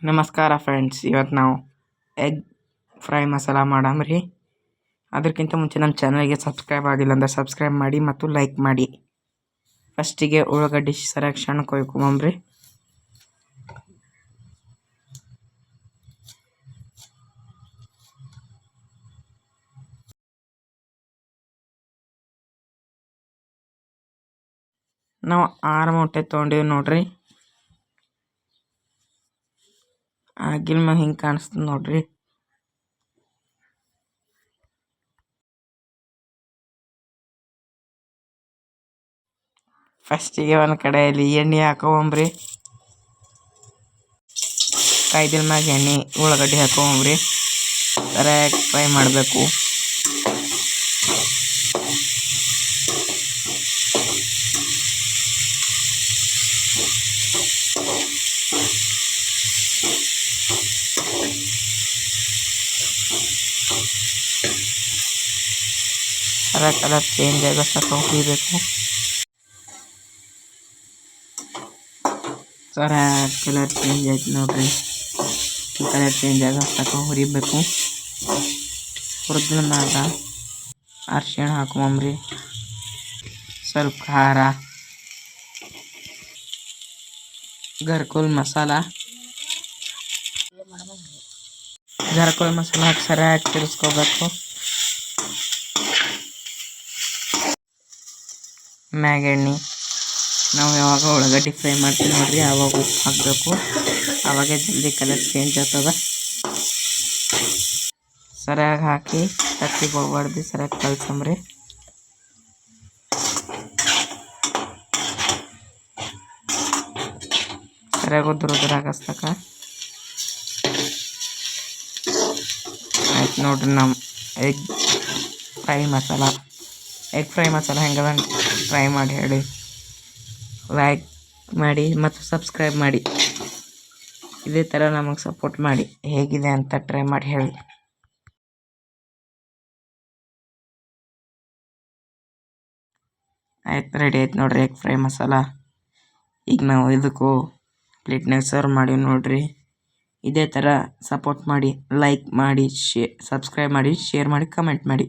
ನಮಸ್ಕಾರ ಫ್ರೆಂಡ್ಸ್, ಇವತ್ತು ನಾವು ಎಗ್ ಫ್ರೈ ಮಸಾಲ ಮಾಡಮ್ರಿ. ಅದಕ್ಕಿಂತ ಮುಂಚೆ ನಮ್ಮ ಚಾನಲ್ಗೆ ಸಬ್ಸ್ಕ್ರೈಬ್ ಆಗಿಲ್ಲ ಅಂದರೆ ಸಬ್ಸ್ಕ್ರೈಬ್ ಮಾಡಿ ಮತ್ತು ಲೈಕ್ ಮಾಡಿ. ಫಸ್ಟಿಗೆ ಉಳ್ಳಾಗಡ್ಡಿ ಸರಿಯಾಗಿ ಸಣ್ಣ ಕೊಯ್ಕೊಂಬಂಬ್ರಿ. ನಾವು 6 ಮೊಟ್ಟೆ ತೊಗೊಂಡಿವಿ ನೋಡ್ರಿ. ಆಗಿನ ಮ್ಯಾಗ ಹಿಂಗೆ ಕಾಣಿಸ್ತದೆ ನೋಡ್ರಿ. ಫಸ್ಟಿಗೆ ಒಂದು ಕಡೆಯಲ್ಲಿ ಎಣ್ಣೆ ಹಾಕೊಂಬ್ರಿ. ಕಾಯ್ದಿನ ಮ್ಯಾಗ ಎಣ್ಣೆ ಉಳ್ಳಾಗಡ್ಡಿ ಹಾಕೊಂಬ್ರಿ. ಸರಿಯಾಗಿ ಫ್ರೈ ಮಾಡಬೇಕು. ಸರಿಯಾಗಿ ಕಲರ್ ಚೇಂಜ್ ಆಗೋ ಹುರಿಬೇಕು. ಸರಿಯಾಗಿ ಕಲರ್ ಚೇಂಜ್ ಆಯ್ತು ನೋಡ್ರಿ. ಕಲರ್ ಚೇಂಜ್ ಆಗೋ ಹುರಿಬೇಕು. ಹುರಿದ ಮ್ಯಾಗ ಅರಿಶಿಣ ಹಾಕೊಂಬ್ರಿ, ಸ್ವಲ್ಪ ಖಾರ, ಗರ್ಕುಲ್ ಮಸಾಲ ಹಾಕಿ ಸರಿಯಾಗಿ ತಿರ್ಸ್ಕೋಬೇಕು. ಮ್ಯಾಗ ಎಣ್ಣೆ ನಾವು ಯಾವಾಗ ಉಳ್ಳಾಗಡ್ಡಿ ಫ್ರೈ ಮಾಡ್ತೀವಿ ನೋಡ್ರಿ, ಆವಾಗ ಉಪ್ಪು ಹಾಕಬೇಕು. ಆವಾಗ ಜಲ್ದಿ ಕಲರ್ ಚೇಂಜ್ ಆಗ್ತದ. ಸರಿಯಾಗಿ ಹಾಕಿ ತಟ್ಟಿ ಹೋಗ್ಬಾರ್ದು, ಸರಿಯಾಗಿ ಕಲ್ಸಂಬ್ರಿ. ಸರಿಯಾಗಿ ಉದ್ರ ಹಾಕಸ್ತಕ ಆಯ್ತು ನೋಡ್ರಿ. ನಮ್ಮ ಎಗ್ ಫ್ರೈ ಮಸಾಲ ಹೆಂಗದ ಟ್ರೈ ಮಾಡಿ ಹೇಳಿ, ಲೈಕ್ ಮಾಡಿ ಮತ್ತು ಸಬ್ಸ್ಕ್ರೈಬ್ ಮಾಡಿ. ಇದೇ ಥರ ನಮಗೆ ಸಪೋರ್ಟ್ ಮಾಡಿ. ಹೇಗಿದೆ ಅಂತ ಟ್ರೈ ಮಾಡಿ ಹೇಳಿ. ಆಯ್ತು, ರೆಡಿ ಆಯ್ತು ನೋಡ್ರಿ ಎಗ್ ಫ್ರೈ ಮಸಾಲ. ಈಗ ನಾವು ಇದಕ್ಕೂ ಪ್ಲೇಟ್ನಾಗ ಸರ್ವ್ ಮಾಡಿ ನೋಡ್ರಿ. ಇದೇ ಥರ ಸಪೋರ್ಟ್ ಮಾಡಿ, ಲೈಕ್ ಮಾಡಿ, ಸಬ್ಸ್ಕ್ರೈಬ್ ಮಾಡಿ, ಶೇರ್ ಮಾಡಿ, ಕಮೆಂಟ್ ಮಾಡಿ.